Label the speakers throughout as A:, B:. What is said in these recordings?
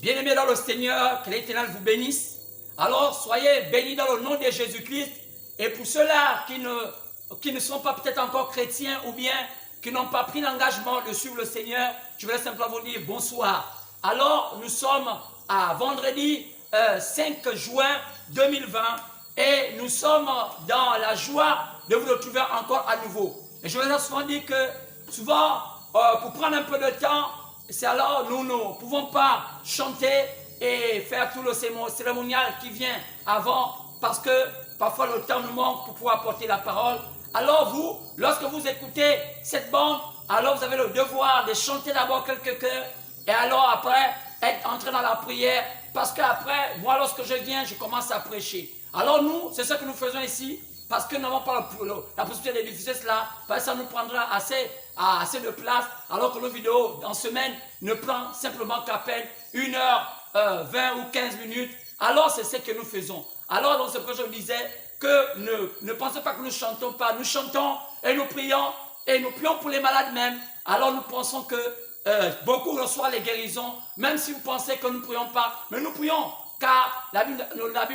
A: Bien-aimés dans le Seigneur, que l'Éternel vous bénisse. Alors, soyez bénis dans le nom de Jésus-Christ. Et pour ceux-là qui ne sont pas peut-être encore chrétiens ou bien qui n'ont pas pris l'engagement de suivre le Seigneur, je voudrais simplement vous dire bonsoir. Alors, nous sommes à vendredi 5 juin 2020 et nous sommes dans la joie de vous retrouver encore à nouveau. Et je vous ai souvent dit que souvent, pour prendre un peu de temps, c'est alors nous ne pouvons pas chanter et faire tout le cérémonial qui vient avant parce que parfois le temps nous manque pour pouvoir porter la parole. Alors vous, lorsque vous écoutez cette bande, alors vous avez le devoir de chanter d'abord quelques chœurs et alors après être entré dans la prière parce qu'après, moi lorsque je viens, je commence à prêcher. Alors nous, c'est ce que nous faisons ici parce que nous n'avons pas la possibilité de diffuser cela, parce que ça nous prendra assez de place, alors que nos vidéos en semaine ne prennent simplement qu'à peine 1h20 ou 15 minutes. Alors c'est ce que nous faisons. Alors dans ce que je disais, que ne pensez pas que nous chantons pas, nous chantons et nous prions pour les malades même. Alors nous pensons que beaucoup reçoivent les guérisons, même si vous pensez que nous ne prions pas, mais nous prions, car la Bible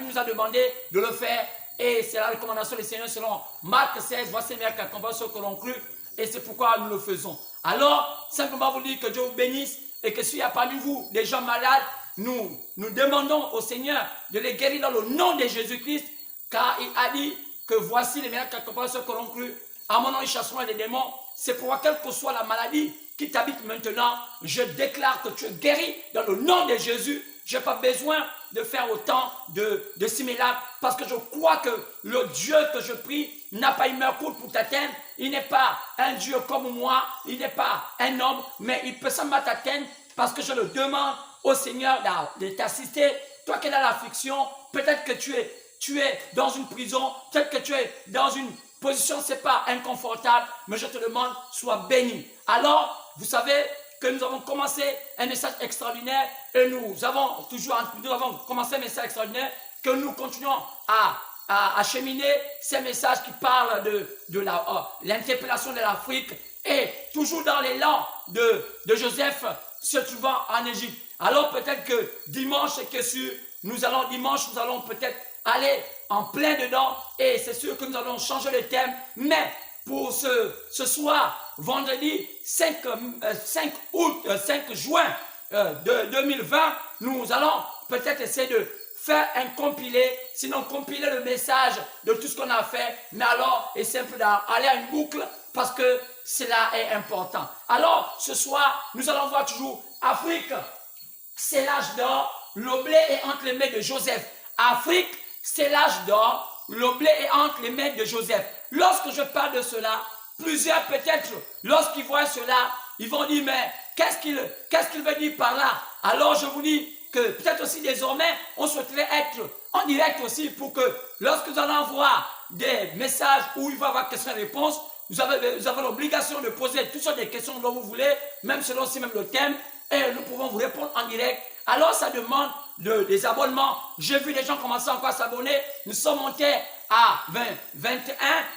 A: nous a demandé de le faire. Et c'est la recommandation du Seigneur selon Marc 16, voici les meilleurs qui accompagnent ceux que l'on crut. Et c'est pourquoi nous le faisons. Alors, simplement vous dire que Dieu vous bénisse et que s'il y a parmi vous des gens malades, nous demandons au Seigneur de les guérir dans le nom de Jésus-Christ, car il a dit que voici les meilleurs qui accompagnent ceux que l'on crut. À mon nom, ils chasseront les démons. C'est pourquoi, quelle que soit la maladie qui t'habite maintenant, je déclare que tu es guéri dans le nom de Jésus. Je n'ai pas besoin de faire autant de similacres parce que je crois que le Dieu que je prie n'a pas une main courte pour t'atteindre. Il n'est pas un Dieu comme moi, il n'est pas un homme, mais il peut seulement t'atteindre parce que je le demande au Seigneur de t'assister. Toi qui es dans l'affliction, peut-être que tu es dans une prison, peut-être que tu es dans une position, c'est pas inconfortable, mais je te demande, sois béni. Alors, vous savez que nous avons commencé un message extraordinaire et nous avons commencé un message extraordinaire que nous continuons à cheminer ces messages qui parlent de l'interpellation de l'Afrique et toujours dans l'élan de Joseph se trouvant en Égypte. Alors peut-être que dimanche, nous allons peut-être aller en plein dedans et c'est sûr que nous allons changer le thème, mais pour ce soir, vendredi 5 juin 2020, nous allons peut-être essayer de faire un compilé, sinon compiler le message de tout ce qu'on a fait, mais alors essayer un peu d'aller à une boucle parce que cela est important. Alors, ce soir, nous allons voir toujours Afrique, c'est l'âge d'or, le blé est entre les mains de Joseph. Afrique, c'est l'âge d'or, le blé est entre les mains de Joseph. Lorsque je parle de cela, plusieurs peut-être, lorsqu'ils voient cela, ils vont dire, mais qu'est-ce qu'il veut dire par là? Alors je vous dis que peut-être aussi désormais, on souhaiterait être en direct aussi pour que lorsque nous allons voir des messages où il va y avoir questions et réponses, vous avez l'obligation de poser toutes sortes de questions dont vous voulez, même selon aussi même le thème, et nous pouvons vous répondre en direct. Alors ça demande des abonnements. J'ai vu des gens commencer encore à s'abonner. Nous sommes montés à 21,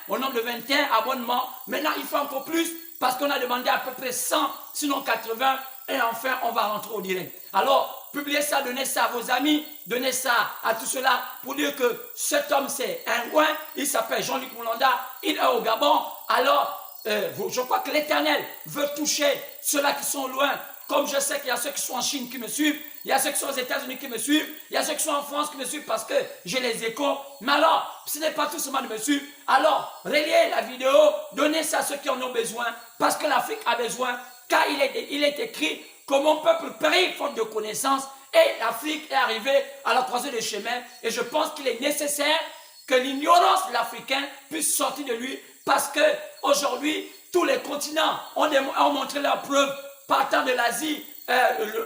A: au nombre de 21 abonnements. Maintenant, il faut encore plus parce qu'on a demandé à peu près 100, sinon 80. Et enfin, on va rentrer au direct. Alors, publiez ça, donnez ça à vos amis, donnez ça à tout cela pour dire que cet homme, c'est un roi. Il s'appelle Jean-Luc Moulanda. Il est au Gabon. Alors, je crois que l'Éternel veut toucher ceux-là qui sont loin. Comme je sais qu'il y a ceux qui sont en Chine qui me suivent, il y a ceux qui sont aux États-Unis qui me suivent, il y a ceux qui sont en France qui me suivent parce que j'ai les échos. Mais alors, ce n'est pas tout seulement de me suivre. Alors, relayez la vidéo, donnez ça à ceux qui en ont besoin parce que l'Afrique a besoin. Car il est écrit que mon peuple périt faute de connaissance et l'Afrique est arrivée à la croisée des chemins. Et je pense qu'il est nécessaire que l'ignorance de l'Africain puisse sortir de lui parce que aujourd'hui, tous les continents ont montré leurs preuves. Partant de l'Asie,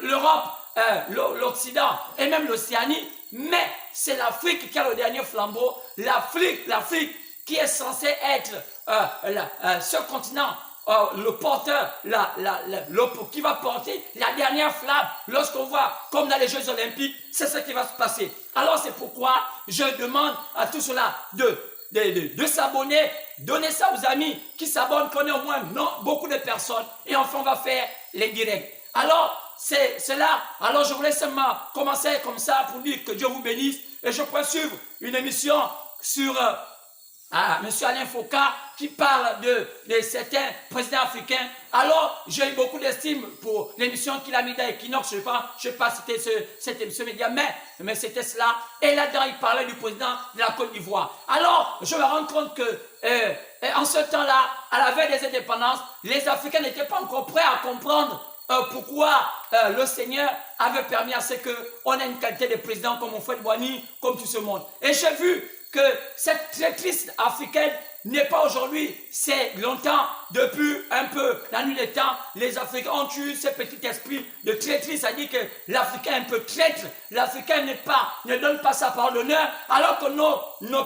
A: l'Europe, l'Occident et même l'Océanie, mais c'est l'Afrique qui a le dernier flambeau. L'Afrique qui est censée être ce continent, le porteur, qui va porter la dernière flamme. Lorsqu'on voit, comme dans les Jeux Olympiques, c'est ce qui va se passer. Alors c'est pourquoi je demande à tout cela de s'abonner, donnez ça aux amis qui s'abonnent, qu'on ait au moins beaucoup de personnes et enfin on va faire les directs. Alors, c'est cela. Alors je voulais seulement commencer comme ça pour dire que Dieu vous bénisse. Et je pourrais suivre une émission sur M. Alain Foucault qui parle de certains présidents africains. Alors, j'ai eu beaucoup d'estime pour l'émission qu'il a mis dans Equinox. Je ne sais pas si c'était ce média, mais c'était cela. Et là-dedans, il parlait du président de la Côte d'Ivoire. Alors, je me rends compte que en ce temps-là, à la veille des indépendances, les Africains n'étaient pas encore prêts à comprendre pourquoi le Seigneur avait permis à ce qu'on ait une qualité de président comme Houphouët Boigny, comme tout ce monde. Et j'ai vu que cette traîtrise africaine n'est pas aujourd'hui, c'est longtemps, depuis un peu la nuit des temps, les Africains ont eu ce petit esprit de traîtrise, c'est-à-dire que l'Africain est un peu traître, l'Africain ne donne pas sa parole d'honneur, alors que nos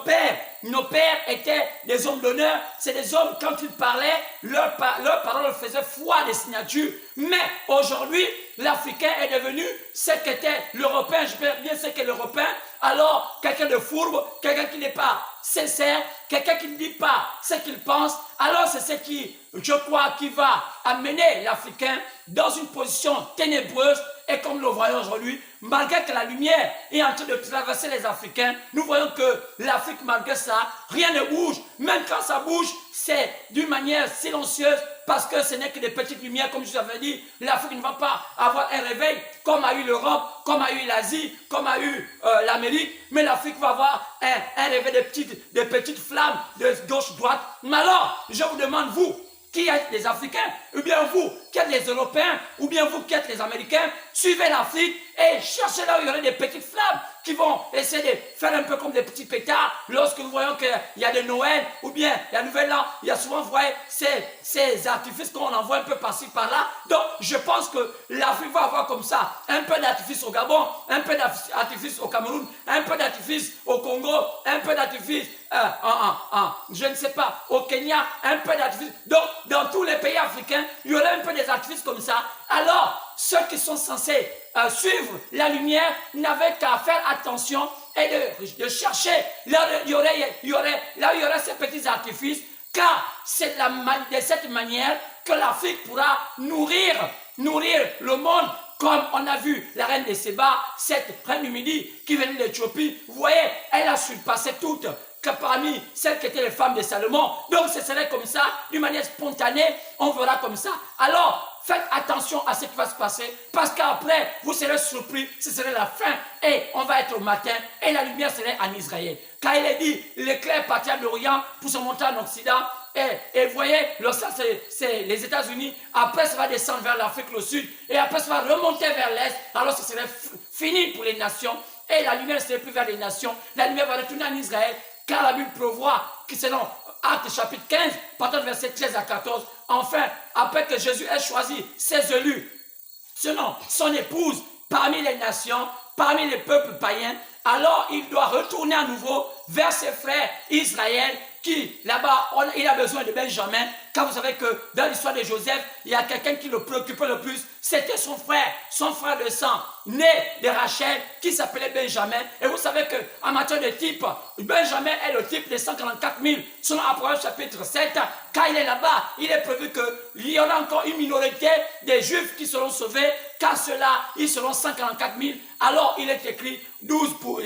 A: pères étaient des hommes d'honneur, c'est des hommes, quand ils parlaient, leur parole faisait foi des signatures, mais aujourd'hui, l'Africain est devenu ce qu'était l'Européen, je peux dire ce qu'est l'Européen, alors quelqu'un de fourbe, quelqu'un qui n'est pas sincère, quelqu'un qui ne dit pas ce qu'il pense, alors c'est ce qui, je crois, qui va amener l'Africain dans une position ténébreuse. Et comme nous le voyons aujourd'hui, malgré que la lumière est en train de traverser les Africains, nous voyons que l'Afrique, malgré ça, rien ne bouge. Même quand ça bouge, c'est d'une manière silencieuse, parce que ce n'est que des petites lumières, comme je vous avais dit. L'Afrique ne va pas avoir un réveil comme a eu l'Europe, comme a eu l'Asie, comme a eu l'Amérique, mais l'Afrique va avoir un réveil de petites flammes de gauche-droite. Mais alors, je vous demande, vous, qui êtes les Africains, ou bien vous qui êtes les Européens, ou bien vous qui êtes les Américains, suivez l'Afrique et cherchez là où il y aurait des petites flammes qui vont essayer de faire un peu comme des petits pétards lorsque nous voyons qu'il y a de Noël, ou bien la Nouvelle An, il y a souvent, vous voyez, ces artifices qu'on envoie un peu par-ci, par-là. Donc, je pense que l'Afrique va avoir comme ça un peu d'artifice au Gabon, un peu d'artifice au Cameroun, un peu d'artifice au Congo, un peu d'artifice je ne sais pas, au Kenya, un peu d'artifice. Donc, dans tous les pays africains, il y aurait un peu des artifices comme ça. Alors, ceux qui sont censés suivre la lumière n'avaient qu'à faire attention et de chercher là où il y aurait ces petits artifices, car c'est de cette manière que l'Afrique pourra nourrir le monde. Comme on a vu la reine de Séba, cette reine du Midi qui venait d'Éthiopie, vous voyez, elle a surpassé toutes que parmi celles qui étaient les femmes de Salomon. Donc ce serait comme ça, d'une manière spontanée, on verra comme ça. Alors, faites attention à ce qui va se passer, parce qu'après, vous serez surpris, ce serait la fin, et on va être au matin, et la lumière serait en Israël. Car il est dit, l'éclair partira de l'Orient pour se monter en Occident, et vous voyez, l'Occident, c'est les États-Unis, après ça va descendre vers l'Afrique, le Sud, et après ça va remonter vers l'Est, alors ce serait fini pour les nations, et la lumière ne serait plus vers les nations, la lumière va retourner en Israël, car la Bible prévoit que selon Actes chapitre 15, partant de verset 13 à 14, enfin, après que Jésus ait choisi ses élus, selon son épouse, parmi les nations, parmi les peuples païens, alors il doit retourner à nouveau vers ses frères Israël, qui, là-bas, il a besoin de Benjamin, car vous savez que dans l'histoire de Joseph, il y a quelqu'un qui le préoccupait le plus, c'était son frère de sang, né de Rachel, qui s'appelait Benjamin. Et vous savez qu'en matière de type, Benjamin est le type des 144 000, selon Apocalypse chapitre 7, quand il est là-bas, il est prévu qu'il y aura encore une minorité des Juifs qui seront sauvés, car ceux-là, ils seront 144 000. Alors, il est écrit 12 pour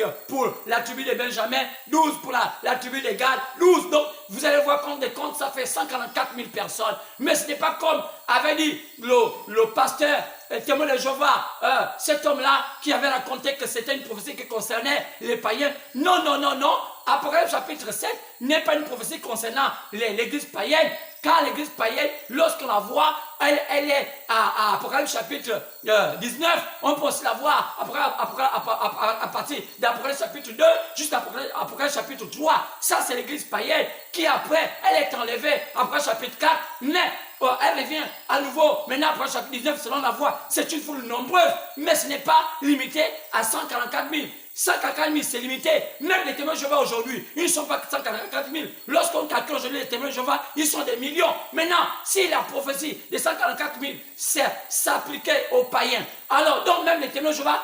A: la tribu de Benjamin, 12 pour la tribu de Gad, 12. Donc, vous allez voir compte des comptes, ça fait 144 000 personnes. Mais ce n'est pas comme avait dit le pasteur, témoin de Jéhovah, cet homme-là qui avait raconté que c'était une prophétie qui concernait les païens. Non, non, non, non. Apocalypse chapitre 7 n'est pas une prophétie concernant l'église païenne, car l'église païenne, lorsqu'on la voit, elle est à Apocalypse chapitre 19, on peut aussi la voir à partir d'Apocalypse chapitre 2 jusqu'à Apocalypse chapitre 3. Ça, c'est l'église païenne qui, après, elle est enlevée à Apocalypse chapitre 4, mais elle revient à nouveau. Maintenant, Apocalypse chapitre 19, selon la voix, c'est une foule nombreuse, mais ce n'est pas limité à 144 000. 144 000, c'est limité. Même les témoins de Jéhovah aujourd'hui, ils ne sont pas 144 000. Lorsqu'on calcule aujourd'hui les témoins de Jéhovah, ils sont des millions. Maintenant, si la prophétie des 144 000 s'appliquait aux païens, Alors, donc même les témoins de Jéhovah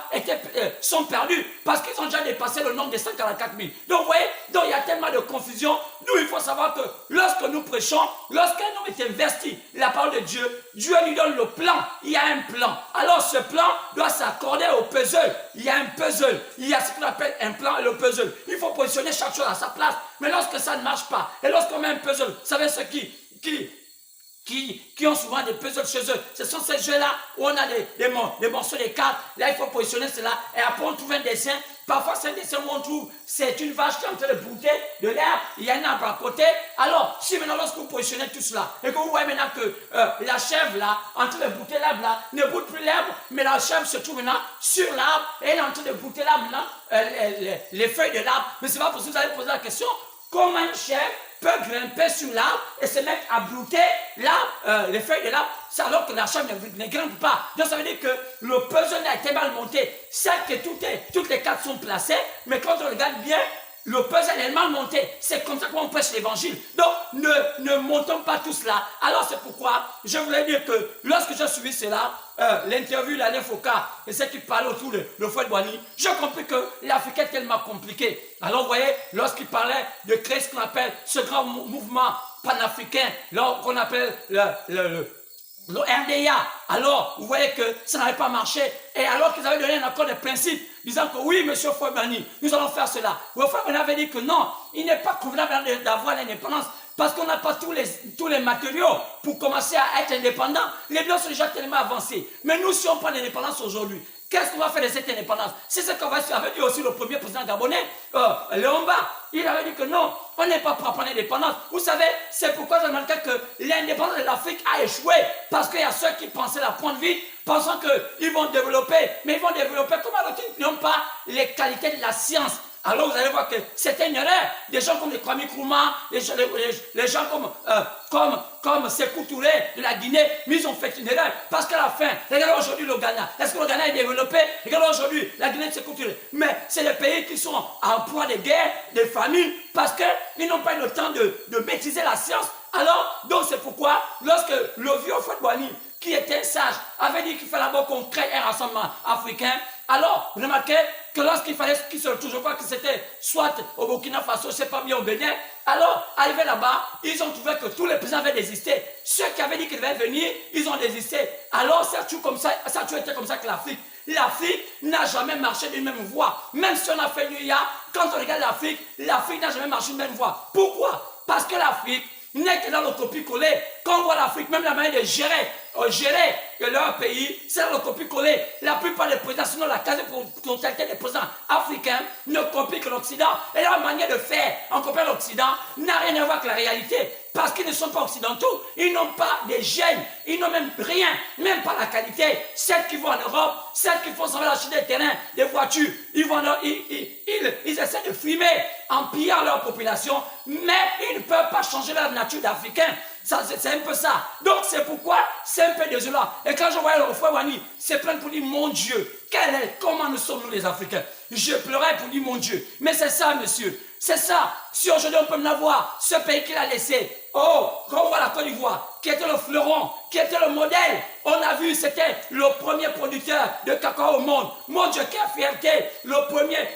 A: sont perdus parce qu'ils ont déjà dépassé le nombre de 144 000. Donc, vous voyez, donc il y a tellement de confusion. Nous, il faut savoir que lorsque nous prêchons, lorsqu'un homme est investi, la parole de Dieu, Dieu lui donne le plan. Il y a un plan. Alors, ce plan doit s'accorder au puzzle. Il y a un puzzle. Il y a ce qu'on appelle un plan et le puzzle. Il faut positionner chaque chose à sa place. Mais lorsque ça ne marche pas, et lorsqu'on met un puzzle, vous savez ceux qui ont souvent des puzzles chez eux. Ce sont ces jeux-là où on a des morceaux de cartes. Là, il faut positionner cela. Et après, on trouve un dessin. Parfois, c'est un dessin où on trouve, c'est une vache qui est en train de brouter de l'herbe. Il y a un arbre à côté. Alors, si maintenant, lorsque vous positionnez tout cela, et que vous voyez maintenant que la chèvre, là, en train de brouter l'arbre, là, ne broute plus l'herbe, mais la chèvre se trouve maintenant sur l'arbre, et elle est en train de brouter l'arbre, là, les feuilles de l'arbre. Mais c'est pas pour ça que vous allez poser la question, comment une chèvre peut grimper sur l'arbre et se mettre à brouter l'arbre, les feuilles de l'arbre, alors que la chèvre ne grimpe pas. Donc ça veut dire que le puzzle a été mal monté. Certes que toutes les cartes sont placées, mais quand on regarde bien, le puzzle est mal monté. C'est comme ça qu'on prêche l'évangile. Donc ne montons pas tout cela. Alors c'est pourquoi je voulais dire que lorsque j'ai suivi cela, l'interview d'Alain Foucault et ceux qui parlaient autour de Fouad Boigny, j'ai compris que l'Afrique est tellement compliquée. Alors vous voyez, lorsqu'il parlait de créer ce qu'on appelle ce grand mouvement panafricain, qu'on appelle le RDA, alors vous voyez que ça n'avait pas marché, et alors qu'ils avaient donné un accord de principe, disant que oui, monsieur Fouad Boigny, nous allons faire cela. Fouad Boigny avait dit que non, il n'est pas convenable d'avoir l'indépendance, parce qu'on n'a pas tous les matériaux pour commencer à être indépendant. Les Blancs sont déjà tellement avancés. Mais nous, si on prend l'indépendance aujourd'hui, qu'est-ce qu'on va faire de cette indépendance? C'est ce qu'avait dit aussi le premier président gabonais, Léomba. Il avait dit que non, on n'est pas pour prendre l'indépendance. Vous savez, c'est pourquoi j'ai remarqué que l'indépendance de l'Afrique a échoué. Parce qu'il y a ceux qui pensaient la prendre vite, pensant qu'ils vont développer. Mais ils vont développer comme alors qu'ils n'ont pas les qualités de la science. Alors vous allez voir que c'est une erreur. Des gens comme les Kwame Nkrumah, les gens comme Sékou Touré de la Guinée, mais ils ont fait une erreur. Parce qu'à la fin, regardez aujourd'hui le Ghana. Est-ce que le Ghana est développé? Regardez aujourd'hui la Guinée de Sékou Touré. Mais c'est des pays qui sont en proie de guerre, de famine, parce qu'ils n'ont pas eu le temps de maîtriser la science. Alors, donc c'est pourquoi, lorsque le vieux Fouad Boigny, qui était sage, avait dit qu'il fallait d'abord qu'on crée un rassemblement africain, alors, remarquez que lorsqu'il fallait qu'ils se retrouvent, je crois que c'était soit au Burkina Faso, c'est pas bien au Bénin, alors, arrivé là-bas, ils ont trouvé que tous les présidents avaient désisté. Ceux qui avaient dit qu'ils devaient venir, ils ont désisté. Alors, ça a toujours été comme ça que l'Afrique. L'Afrique n'a jamais marché d'une même voie. Même si on a fait l'UIA, quand on regarde l'Afrique n'a jamais marché d'une même voie. Pourquoi? Parce que l'Afrique n'est que dans le copier-coller. Quand on voit l'Afrique, même la manière de gérer leur pays, c'est dans le copier-coller. La plupart des présidents, sinon la quasi-totalité des présidents africains, ne copient que l'Occident. Et leur manière de faire en copiant l'Occident n'a rien à voir avec la réalité. Parce qu'ils ne sont pas occidentaux, ils n'ont pas des gènes, ils n'ont même rien, même pas la qualité. Celles qui vont en Europe, celles qui font sauver l'acheter des terrains, des voitures, ils essaient de fumer en pillant leur population, mais ils ne peuvent pas changer leur nature d'Africain. C'est un peu ça. Donc c'est pourquoi c'est un peu désolant. Et quand je voyais le Fouad Boigny, c'est plein pour dire mon Dieu, comment nous sommes nous les Africains? Je pleurais pour dire mon Dieu. Mais c'est ça, monsieur. C'est ça. Si aujourd'hui on peut me voir, ce pays qu'il a laissé. Oh, quand on voit la Côte d'Ivoire, qui était le fleuron, qui était le modèle. On a vu, c'était le premier producteur de cacao au monde. Mon Dieu, quelle fierté. Le premier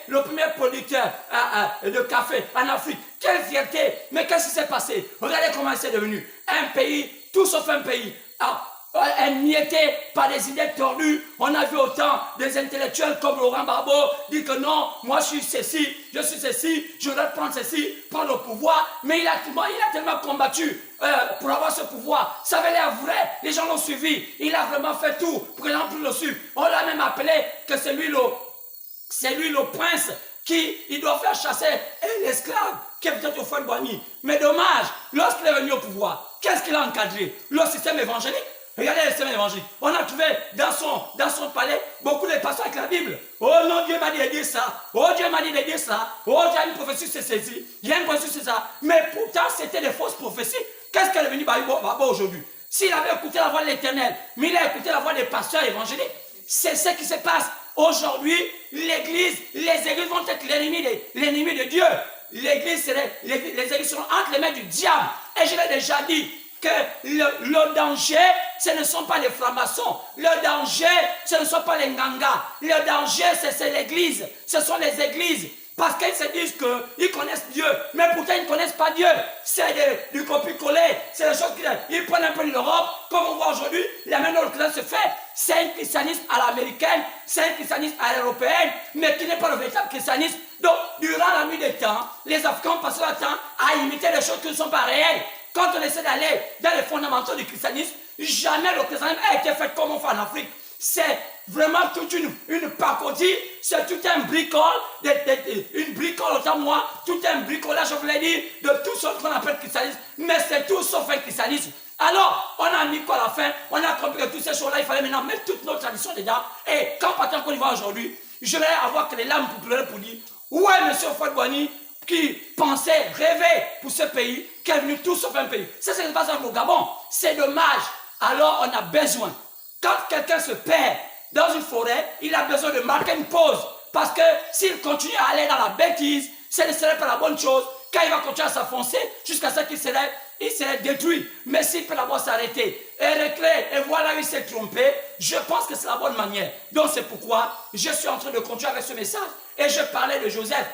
A: producteur de café en Afrique. Quelle fierté. Mais qu'est-ce qui s'est passé? Regardez comment c'est devenu. Un pays, tout sauf un pays. Émietté par des idées tordues. On a vu autant des intellectuels comme Laurent Gbagbo dire que non, moi je suis ceci, je dois prendre ceci, prendre le pouvoir. Mais il a tellement combattu pour avoir ce pouvoir. Ça avait l'air vrai, les gens l'ont suivi. Il a vraiment fait tout pour que les gens puissent le suivre. On l'a même appelé que c'est lui le prince il doit faire chasser l'esclave qui est peut-être au Fouad Boigny. Mais dommage, lorsqu'il est venu au pouvoir, qu'est-ce qu'il a encadré? Le système évangélique. Regardez le système évangélique. On a trouvé dans son palais beaucoup de pasteurs avec la Bible. Oh non, Dieu m'a dit de dire ça. Oh Dieu m'a dit de dire ça. Oh, il y a une prophétie, c'est ceci. Il y a une prophétie, c'est ça. Mais pourtant, c'était des fausses prophéties. Qu'est-ce qu'elle est venue Baba aujourd'hui? S'il avait écouté la voix de l'Éternel, mais il a écouté la voix des pasteurs évangéliques, c'est ce qui se passe. Aujourd'hui, les églises vont être l'ennemi de Dieu. Les églises seront entre les mains du diable. Et je l'ai déjà dit, que le danger, ce ne sont pas les francs-maçons. Le danger, ce ne sont pas les ngangas. Le danger, c'est l'église. Ce sont les églises. Parce qu'ils se disent qu'ils connaissent Dieu, mais pourtant ils ne connaissent pas Dieu. C'est du copier-coller, c'est des choses qu'ils prennent un peu de l'Europe, comme on voit aujourd'hui, la même chose que ça se fait. C'est un christianisme à l'américaine, c'est un christianisme à l'européenne, mais qui n'est pas le véritable christianisme. Donc, durant la nuit des temps, les Africains ont passé leur temps à imiter des choses qui ne sont pas réelles. Quand on essaie d'aller dans les fondamentaux du christianisme, jamais le christianisme a été fait comme on fait en Afrique. C'est vraiment toute une pacotille, c'est tout un bricole, une bricole autant moi, tout un bricolage, je voulais dire, de tout ce qu'on appelle christianisme, mais c'est tout sauf un christianisme. Alors, on a mis quoi à la fin, on a compris que toutes ces choses-là, il fallait maintenant mettre toutes nos traditions dedans. Et quand partant qu'on y va aujourd'hui, je vais avoir que les larmes pour pleurer pour dire, où est M. Fouad-Boigny qui pensait, rêvait pour ce pays, qui est venu tout sauf un pays. C'est ce qui se passe au Gabon. C'est dommage. Alors, on a besoin. Quand quelqu'un se perd dans une forêt, il a besoin de marquer une pause. Parce que s'il continue à aller dans la bêtise, ce ne serait pas la bonne chose. Quand il va continuer à s'enfoncer jusqu'à ce qu'il serait détruit. Mais s'il peut d'abord s'arrêter et recréer, et voilà, il s'est trompé, je pense que c'est la bonne manière. Donc c'est pourquoi je suis en train de continuer avec ce message. Et je parlais de Joseph.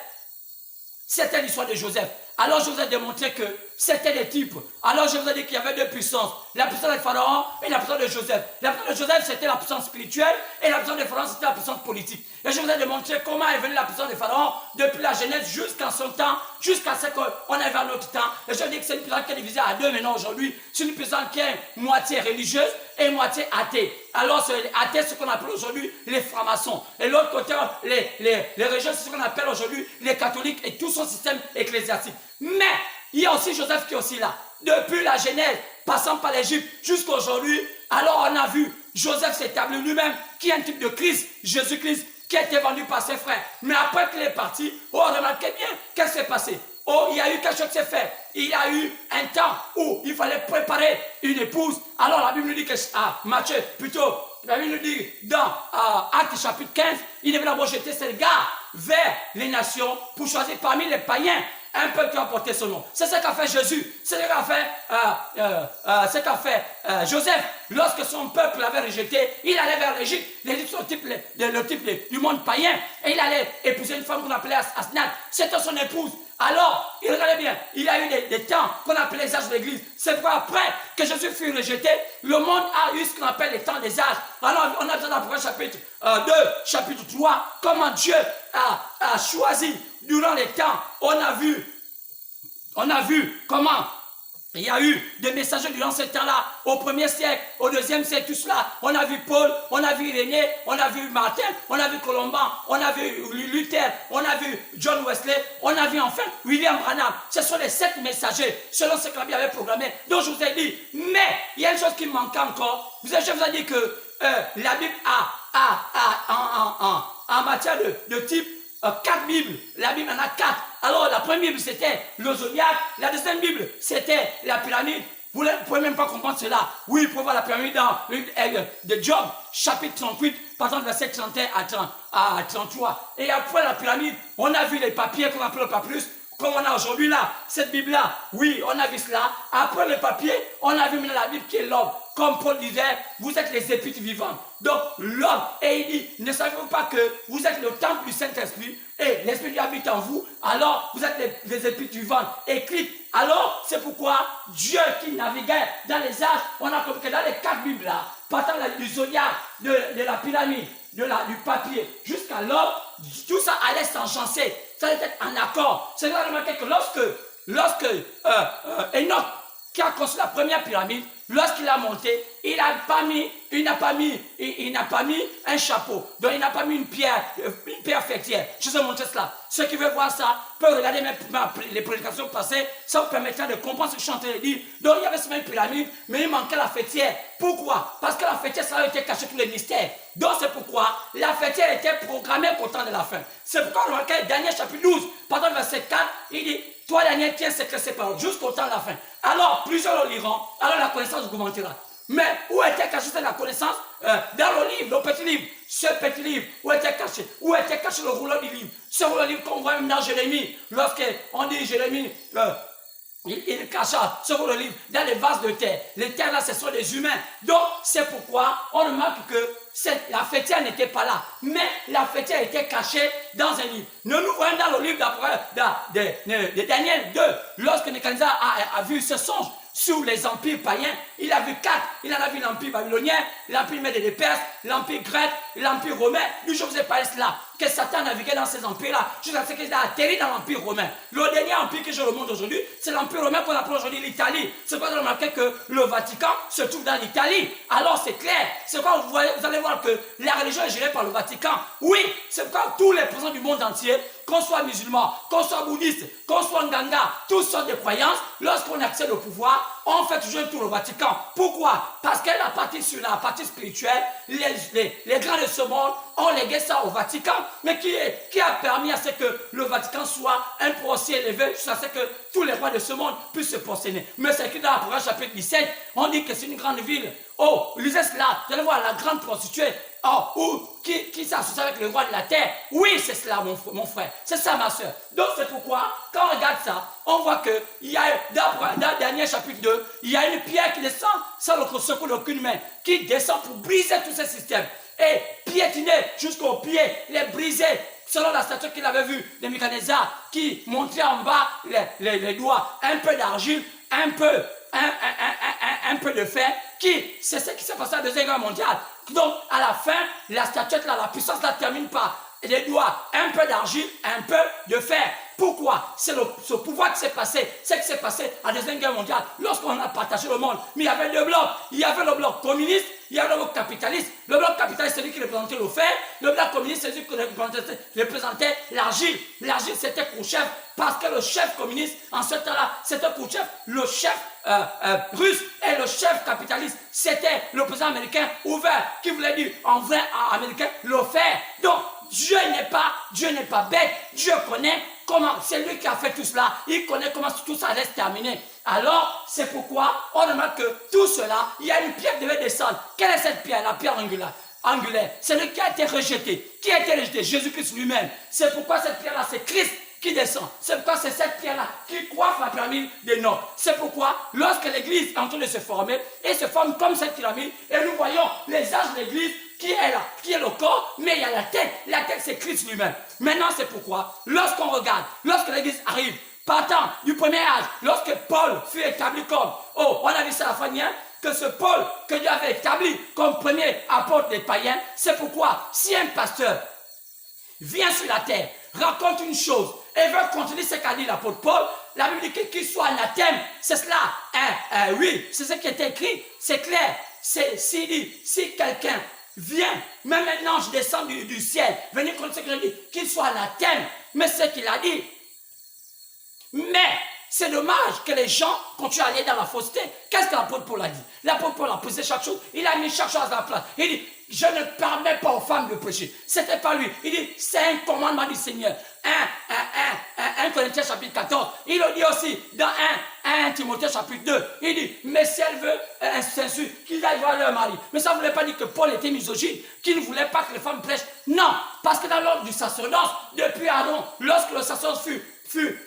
A: C'était l'histoire de Joseph. Alors je vous ai démontré que c'était des types. Alors je vous ai dit qu'il y avait deux puissances. La puissance de Pharaon et la puissance de Joseph. La puissance de Joseph, c'était la puissance spirituelle. Et la puissance de Pharaon, c'était la puissance politique. Et je vous ai démontré comment est venue la puissance de Pharaon depuis la Genèse jusqu'à son temps, jusqu'à ce qu'on arrive à notre temps. Et je dis que c'est une puissance qui est divisée à deux maintenant aujourd'hui. C'est une puissance qui est moitié religieuse et moitié athée. Alors c'est les athées, ce qu'on appelle aujourd'hui les francs-maçons. Et l'autre côté, les religieux, c'est ce qu'on appelle aujourd'hui les catholiques et tout son système ecclésiastique. Mais il y a aussi Joseph qui est aussi là. Depuis la Genèse, passant par l'Égypte jusqu'à aujourd'hui, alors on a vu Joseph s'établir lui-même, qui est un type de Christ, Jésus-Christ, qui a été vendu par ses frères. Mais après qu'il est parti, remarquez bien, qu'est-ce qui s'est passé? Il y a eu quelque chose qui s'est fait. Il y a eu un temps où il fallait préparer une épouse. Alors la Bible nous dit que, Matthieu, plutôt, la Bible nous dit dans Actes chapitre 15, il devait d'abord jeter ses regards vers les nations pour choisir parmi les païens un peuple qui a porté son nom. C'est ce qu'a fait Jésus. C'est ce qu'a fait, Joseph. Lorsque son peuple l'avait rejeté, il allait vers l'Égypte. L'Égypte, c'est le type du monde païen. Et il allait épouser une femme qu'on appelait Asnath. C'était son épouse. Alors, il regardait bien, il y a eu des temps qu'on appelait les âges de l'Église. C'est pour après que Jésus fut rejeté, le monde a eu ce qu'on appelle les temps des âges. Alors, on a besoin d'apprendre chapitre 2, chapitre 3, comment Dieu a choisi durant les temps. On a vu comment il y a eu des messagers durant ce temps-là, au 1er siècle, au 2e siècle, tout cela. On a vu Paul, on a vu Irénée, on a vu Martin, on a vu Colomban, on a vu Luther, on a vu John Wesley, on a vu enfin William Branham. Ce sont les 7 messagers, selon ce que la Bible avait programmé. Donc je vous ai dit, mais il y a une chose qui manque encore. Je vous ai dit que la Bible en matière de type, 4 Bibles. La Bible en a 4. Alors la première Bible c'était le zodiaque, la deuxième Bible c'était la pyramide. Vous ne pouvez même pas comprendre cela. Oui, vous pouvez voir la pyramide dans le de Job, chapitre 38, par exemple verset 31 à 33. Et après la pyramide, on a vu les papiers qu'on appelle le papyrus, comme on a aujourd'hui là, cette Bible-là. Oui, on a vu cela. Après le papier, on a vu maintenant la Bible qui est l'homme. Comme Paul disait, vous êtes les épîtres vivantes. Donc l'homme, et il dit, ne savez-vous pas que vous êtes le temple du Saint-Esprit et l'Esprit Dieu habite en vous? Alors vous êtes les épîtres vivantes écrites. Alors c'est pourquoi Dieu qui naviguait dans les âges, on a compris que dans les 4 Bibles là, partant du zodiaque, de la pyramide, du papier jusqu'à l'homme, tout ça allait s'enchancer. Ça allait être en accord. C'est là remarquer que lorsque Enoch, qui a construit la première pyramide, lorsqu'il a monté, il n'a pas mis un chapeau. Donc il n'a pas mis une pierre fêtière. Je vous ai montré cela. Ceux qui veulent voir ça peuvent regarder les prédications passées. Ça vous permettra de comprendre ce que je suis en train de dire. Donc il y avait seulement une pyramide, mais il manquait la fêtière. Pourquoi? Parce que la fêtière, ça a été caché tous les mystères. Donc c'est pourquoi la fêtière était programmée pour le temps de la fin. C'est pourquoi on remarque Daniel chapitre 12, pendant le verset 4, il dit, toi Daniel, tiens ces paroles jusqu'au temps de la fin. Alors plusieurs le liront, alors la connaissance augmentera. Mais où était cachée la connaissance? Dans le livre, le petit livre. Ce petit livre, où était caché? Où était caché le rouleau du livre? Ce rouleau du livre qu'on voit même dans Jérémie. Lorsqu'on dit Jérémie, il cacha sur le livre dans les vases de terre. Les terres là, ce sont des humains. Donc, c'est pourquoi on remarque que la fêtière n'était pas là. Mais la fêtière était cachée dans un livre. Nous voyons dans le livre de Daniel 2, lorsque Nebuchadnezzar a vu ce songe sur les empires païens, il a vu 4. Il en a vu l'empire babylonien, l'empire médé des Perses, l'empire grec, l'empire romain. Je vous ai parlé de cela, que Satan naviguait dans ces empires-là, jusqu'à ce qu'il a atterri dans l'empire romain. Le dernier empire que je remonte aujourd'hui, c'est l'empire romain qu'on appelle aujourd'hui l'Italie. C'est pourquoi vous remarquez que le Vatican se trouve dans l'Italie. Alors c'est clair, c'est pourquoi vous allez voir que la religion est gérée par le Vatican. Oui, c'est pourquoi tous les présidents du monde entier, qu'on soit musulman, qu'on soit bouddhiste, qu'on soit nganga, tous sortes de croyances, lorsqu'on accède au pouvoir, on fait toujours un tour au Vatican. Pourquoi? Parce que la partie sur la partie spirituelle, les grands de ce monde ont légué ça au Vatican, mais qui a permis à ce que le Vatican soit un peu aussi élevé, jusqu'à ce que tous les rois de ce monde puissent se prosterner. Mais c'est écrit dans l'Apocalypse chapitre 17, on dit que c'est une grande ville. Oh, lisez cela, vous allez voir la grande prostituée. Oh, ou qui s'associe avec le roi de la terre. Oui, c'est cela, mon frère. C'est ça, ma soeur. Donc, c'est pourquoi, quand on regarde ça, on voit qu'il y a, dans Daniel chapitre 2, il y a une pierre qui descend sans le secours d'aucune main, qui descend pour briser tous ces systèmes. Et piétiner jusqu'aux pieds, les briser, selon la statue qu'il avait vue de Nebuchadnezzar, qui montrait en bas les doigts, un peu d'argile, un peu de fer, c'est ce qui s'est passé à la Deuxième Guerre mondiale. Donc, à la fin, la statuette, là, la puissance la termine par les doigts, un peu d'argile, un peu de fer. Pourquoi? C'est ce pouvoir qui s'est passé. C'est ce qui s'est passé à la Deuxième Guerre mondiale, lorsqu'on a partagé le monde. Mais il y avait deux blocs. Il y avait le bloc communiste, il y avait le bloc capitaliste. Le bloc capitaliste, c'est lui qui représentait le fer. Le bloc communiste, c'est lui qui représentait l'argile. L'argile, c'était Khrouchtchev, parce que le chef communiste, en ce temps-là, c'était Khrouchtchev. Le chef russe et le chef capitaliste, c'était le président américain ouvert, qui voulait dire en vrai américain le fer. Donc, Dieu n'est pas bête. Dieu connaît comment, c'est lui qui a fait tout cela. Il connaît comment tout ça allait se terminer. Alors, c'est pourquoi on remarque que tout cela, il y a une pierre qui devait descendre. Quelle est cette pierre? La pierre angulaire. C'est lui qui a été rejeté. Qui a été rejeté? Jésus-Christ lui-même. C'est pourquoi cette pierre-là, c'est Christ qui descend. C'est pourquoi c'est cette pierre-là qui coiffe la pyramide des noms. C'est pourquoi, lorsque l'église est en train de se former, elle se forme comme cette pyramide, et nous voyons les âges de l'église qui est là, qui est le corps, mais il y a la tête. La tête, c'est Christ lui-même. Maintenant, c'est pourquoi, lorsqu'on regarde, lorsque l'église arrive, partant du premier âge, lorsque Paul fut établi comme, on a vu ça à la fin, que ce Paul que Dieu avait établi comme premier apôtre des païens, c'est pourquoi, si un pasteur vient sur la terre, raconte une chose et veut continuer ce qu'a dit l'apôtre Paul, la Bible dit qu'il soit anathème. C'est cela. Oui, c'est ce qui est écrit. C'est clair. Si quelqu'un vient, même un ange descend du ciel, venir contre ce que je dis, qu'il soit anathème. Mais c'est ce qu'il a dit. Mais c'est dommage que les gens continuent à aller dans la fausseté. Qu'est-ce que l'apôtre Paul a dit? L'apôtre Paul a posé chaque chose. Il a mis chaque chose à la place. Il dit, je ne permets pas aux femmes de pécher. C'était pas lui. Il dit, c'est un commandement du Seigneur. 1 Corinthiens chapitre 14. Il le dit aussi dans 1 Timothée chapitre 2. Il dit, mais si elle veut s'insulter, qu'ils aillent voir leur mari. Mais ça ne voulait pas dire que Paul était misogyne, qu'il ne voulait pas que les femmes prêchent. Non, parce que dans l'ordre du sacerdoce, depuis Aaron, lorsque le sacerdoce fut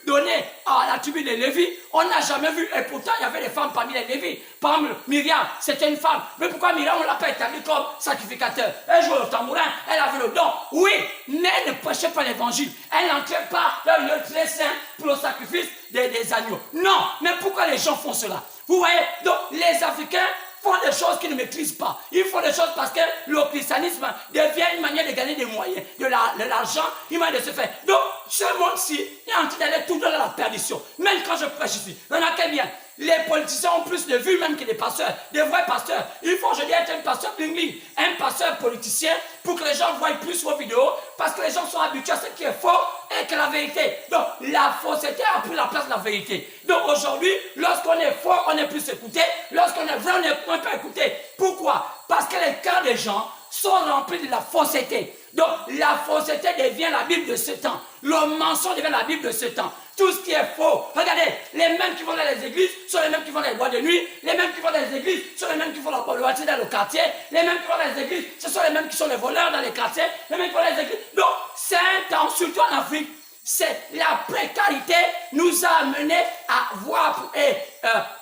A: donné à la tribu de Lévi, on n'a jamais vu, et pourtant il y avait des femmes parmi les Lévi. Par exemple, Myriam, c'était une femme. Mais pourquoi Myriam, on ne l'a pas établie comme sacrificateur? Elle jouait au tambourin, elle avait le don. Oui, mais elle ne prêchait pas l'évangile. Elle n'entrait pas dans le très saint pour le sacrifice des agneaux. Non, mais pourquoi les gens font cela? Vous voyez, donc les Africains font des choses qu'ils ne maîtrisent pas. Ils font des choses parce que le christianisme devient une manière de gagner des moyens, de l'argent, une manière de se faire. Donc, ce monde-ci est en train d'aller tout dans la perdition. Même quand je prêche ici, remarquez bien, les politiciens ont plus de vues même que les pasteurs, des vrais pasteurs. Il faut aujourd'hui être un pasteur bling-bling, un pasteur politicien pour que les gens voient plus vos vidéos, parce que les gens sont habitués à ce qui est faux et que la vérité. Donc, la fausseté a pris la place de la vérité. Donc, aujourd'hui, lorsqu'on est faux, on est plus écouté. Lorsqu'on est vrai, on est moins peu écouté. Pourquoi? Parce que les cœurs des gens sont remplis de la fausseté. Donc, la fausseté devient la Bible de ce temps. Le mensonge devient la Bible de ce temps. Tout ce qui est faux. Regardez, les mêmes qui vont dans les églises sont les mêmes qui vont dans les boîtes de nuit. Les mêmes qui vont dans les églises sont les mêmes qui font la voiture dans le quartier. Les mêmes qui vont dans les églises, ce sont les mêmes qui sont les voleurs dans les quartiers. Les mêmes qui vont dans les églises. Donc, c'est un temps, surtout en Afrique, C'est la précarité nous a amené à voir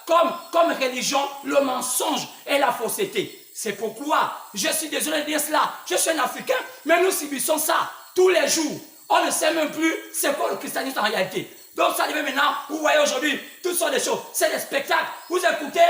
A: comme religion le mensonge et la fausseté. C'est pourquoi, je suis désolé de dire cela, je suis un Africain, mais nous subissons ça tous les jours. On ne sait même plus c'est quoi le christianisme en réalité. Donc ça arrive maintenant, vous voyez aujourd'hui toutes sortes de choses. C'est des spectacles. Vous écoutez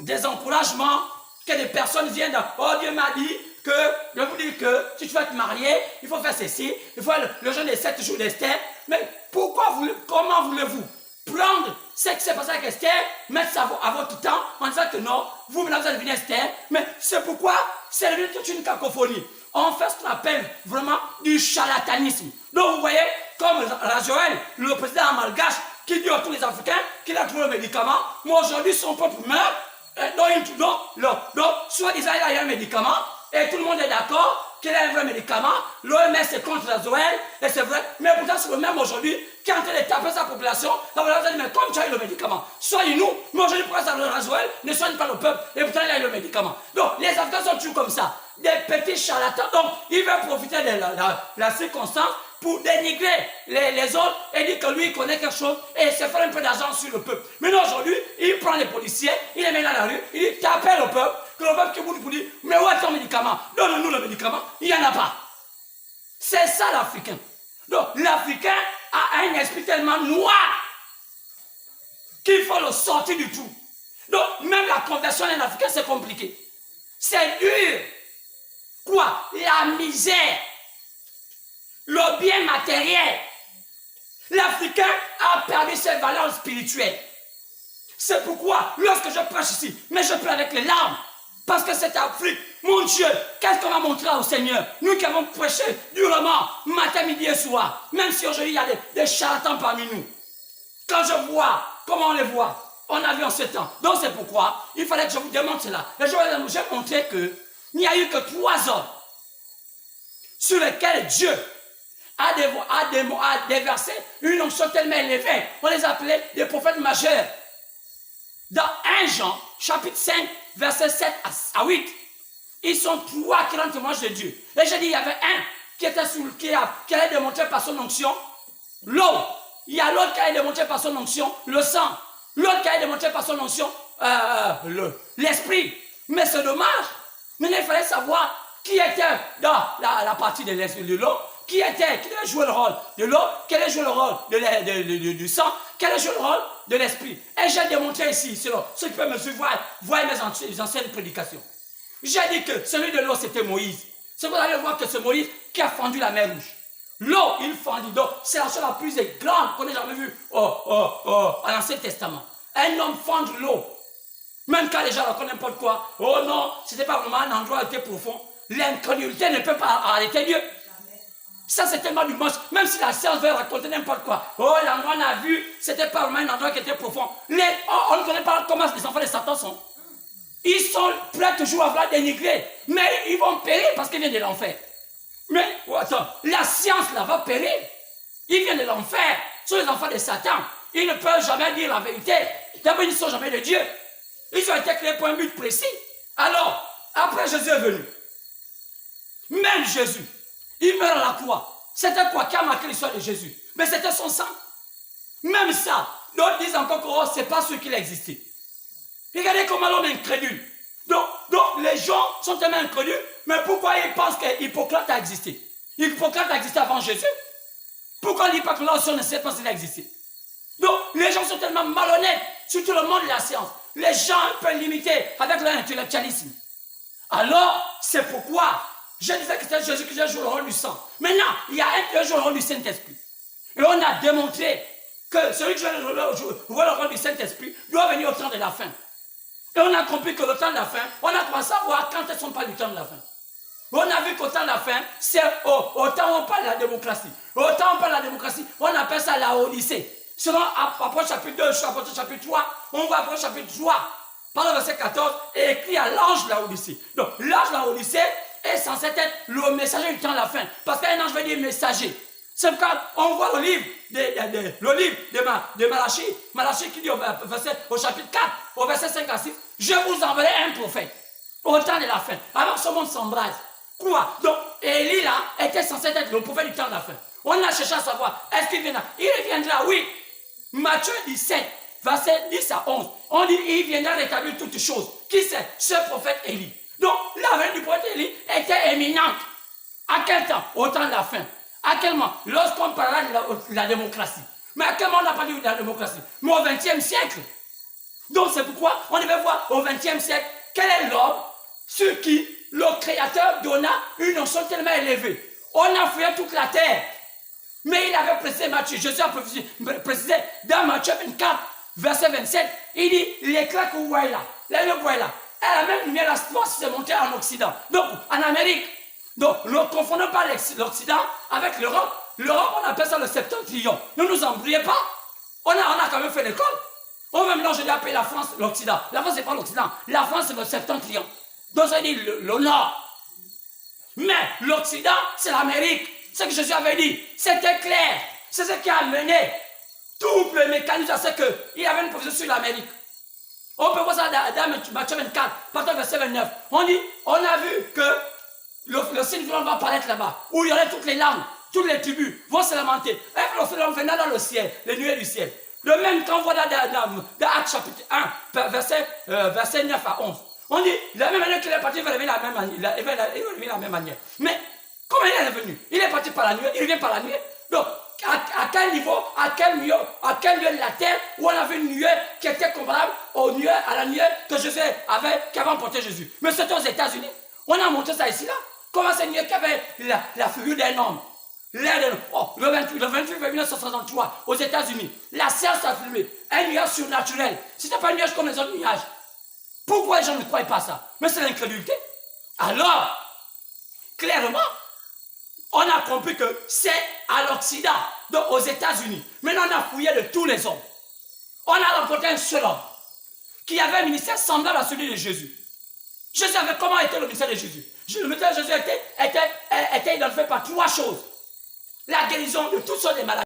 A: des encouragements que des personnes viennent. Oh, Dieu m'a dit que, je vous dis que si tu veux te marier, il faut faire ceci, il faut le jeûne des 7 jours d'Esther. Mais comment voulez-vous prendre ce qui s'est passé avec Esther, mettre ça à votre temps en disant que non, vous maintenant vous allez devenir Esther. Mais c'est pourquoi c'est devenu toute une cacophonie. On fait ce qu'on appelle vraiment du charlatanisme. Donc vous voyez, comme Rajoel, le président malgache, qui dit à tous les Africains qu'il a trouvé le médicament, mais aujourd'hui son peuple meurt. Donc, soit-disant il y a un médicament, et tout le monde est d'accord qu'il a un vrai médicament. L'OMS est contre Rajoel, et c'est vrai, mais pourtant c'est le même aujourd'hui qui est en train de taper sa population. La population dit, mais comme tu as eu le médicament, soigne-nous, mais aujourd'hui pourquoi ça Rajoel ne soigne pas le peuple, et pourtant il a eu le médicament. Donc les Africains sont toujours comme ça, des petits charlatans. Donc il veut profiter de la circonstance pour dénigrer les autres et dire que lui il connaît quelque chose et se faire un peu d'argent sur le peuple. Mais non, aujourd'hui, il prend les policiers, il les met dans la rue, il dit tapez le peuple, que le peuple qui vous dit, mais où est ton médicament? Donne-nous le médicament, il n'y en a pas. C'est ça l'Africain. Donc l'Africain a un esprit tellement noir qu'il faut le sortir du tout. Donc même la conversion d'un Africain c'est compliqué. C'est dur. Quoi? La misère. Le bien matériel. L'Africain a perdu ses valeurs spirituelles. C'est pourquoi, lorsque je prêche ici, mais je prêche avec les larmes, parce que cette Afrique, mon Dieu, qu'est-ce qu'on a montré au Seigneur? Nous qui avons prêché durement, matin, midi et soir, même si aujourd'hui il y a des charlatans parmi nous. Quand je vois, comment on les voit, on a vu en ce temps. Donc c'est pourquoi, il fallait que je vous démontre cela. Et je vais vous montrer qu'il n'y a eu que 3 hommes sur lesquels Dieu a déversé une onction tellement élevée. On les appelait des prophètes majeurs. Dans 1 Jean, chapitre 5, versets 7 à 8, ils sont 3 qui rendent témoignage de Dieu. Et j'ai dit, il y avait un qui allait démontrer par son onction l'eau. Il y a l'autre qui allait démontrer par son onction le sang. L'autre qui allait démontrer par son onction l'esprit. Mais c'est dommage. Maintenant, il fallait savoir qui était dans la partie de l'eau. Qui devait jouer le rôle de l'eau, quel est jouer le rôle du sang, quel est jouer le rôle de l'esprit. Et j'ai démontré ici, selon ceux qui peuvent me suivre, voient mes anciennes prédications. J'ai dit que celui de l'eau, c'était Moïse. C'est vous allez voir que c'est Moïse qui a fendu la mer Rouge. L'eau, il fendit. Donc, c'est la chose la plus grande qu'on ait jamais vue à l'Ancien Testament. Un homme fend l'eau. Même quand les gens racontent n'importe quoi. Oh non, c'était pas vraiment un endroit qui était profond. L'incrédulité ne peut pas arrêter Dieu. Ça, c'est tellement du moche. Même si la science veut raconter n'importe quoi. Oh, l'endroit on a vu, c'était pas vraiment un endroit qui était profond. On ne connaît pas comment les enfants de Satan sont. Ils sont prêts toujours à vouloir dénigrer. Mais ils vont périr parce qu'ils viennent de l'enfer. Mais, attends, la science là va périr. Ils viennent de l'enfer. Ce sont les enfants de Satan. Ils ne peuvent jamais dire la vérité. D'abord, ils ne sont jamais de Dieu. Ils ont été créés pour un but précis. Alors, après Jésus est venu. Même Jésus. Il meurt à la croix. C'était quoi qui a marqué l'histoire de Jésus? Mais c'était son sang. Même ça, d'autres disent encore que oh, ce n'est pas ce qu'il a existé. Regardez comment l'homme est incrédule. Donc, les gens sont tellement incrédules, mais pourquoi ils pensent qu'Hippocrate a existé? Hippocrate a existé avant Jésus. Pourquoi on ne dit pas que là aussi on ne sait pas s'il a existé? Donc, les gens sont tellement malhonnêtes, surtout le monde de la science. Les gens un peu limités avec leur intellectualisme. Alors, c'est pourquoi je disais que c'était Jésus qui joue le rôle du sang. Maintenant, il y a un qui joue le rôle du Saint-Esprit. Et on a démontré que celui qui joue le rôle du Saint-Esprit doit venir au temps de la fin. Et on a compris que le temps de la fin, on a commencé à voir quand elles sont pas du temps de la fin. On a vu qu'au temps de la fin, c'est au temps où on parle de la démocratie. Au temps où on parle de la démocratie, on appelle ça la Odyssée. Selon Apôtre chapitre 2, Apôtre chapitre 3, on voit Apôtre chapitre 3, par le verset 14, et écrit à l'ange de la Odyssée. Donc, l'ange de la Odyssée est censé être le messager du temps de la fin. Parce qu'un ange veut dire messager. C'est pourquoi on voit le livre de Malachie. Malachie qui dit au chapitre 4, au verset 5 à 6, je vous enverrai un prophète au temps de la fin. Alors ce monde s'embrase. Quoi? Donc Élie là était censé être le prophète du temps de la fin. On a cherché à savoir, est-ce qu'il viendra? Il viendra, oui. Matthieu 17, verset 10 à 11. On dit, il viendra rétablir toutes choses. Qui c'est? Ce prophète Élie. Donc, la venue du prophète Élie était éminente. À quel temps? Au temps de la fin. À quel moment? Lorsqu'on parlera de la démocratie. Mais à quel moment on n'a pas dit de la démocratie? Mais au XXe siècle. Donc, c'est pourquoi on devait voir au XXe siècle quel est l'homme sur qui le Créateur donna une notion tellement élevée. On a fouillé toute la terre. Mais il avait précisé Matthieu. Jésus a précisé dans Matthieu 24, verset 27, il dit, l'éclat que vous voyez là, la même lumière, la force s'est montée en Occident. Donc, en Amérique. Donc, ne confondons pas l'Occident avec l'Europe. L'Europe, on appelle ça le septentrion. Ne nous embrouillez pas. On a quand même fait l'école. On va maintenant, je dis appeler la France l'Occident. La France, c'est pas l'Occident. La France, c'est le septentrion. Donc, ça dit le Nord. Mais l'Occident, c'est l'Amérique. Ce que Jésus avait dit, c'était clair. C'est ce qui a mené tout le mécanisme à ce qu'il y avait une prophétie sur l'Amérique. On peut voir ça dans Matthieu 24, partant verset 29. On dit, on a vu que le signe de l'homme va apparaître là-bas, où il y aurait toutes les langues, toutes les tribus vont se lamenter. Et le signe de l'homme venant dans le ciel, les nuées du ciel. Le même qu'on voit dans Actes chapitre 1, verset 9 à 11. On dit, la même manière qu'il est parti, il va revenir la même manière. Mais, comment il est revenu? Il est parti par la nuit, il revient par la nuit. Donc, à quel niveau, à quel lieu de la terre où on avait une nuée qui était comparable à la nuée que Jésus avait, qui avait emporté Jésus. Mais c'était aux États-Unis. On a montré ça ici là. Comment c'est une nuée qui avait la figure d'un homme. Le 28 février 1963, aux États-Unis, la science a filmé un nuage surnaturel. C'était pas un nuage comme les autres nuages. Pourquoi les gens ne croient pas ça? Mais c'est l'incrédulité. Alors, clairement, on a compris que c'est à l'Occident, donc aux États-Unis. Maintenant, on a fouillé de tous les hommes. On a rencontré un seul homme qui avait un ministère semblable à celui de Jésus. Jésus avait comment était le ministère de Jésus? Le ministère de Jésus était identifié par trois choses. La guérison de toutes sortes de maladies.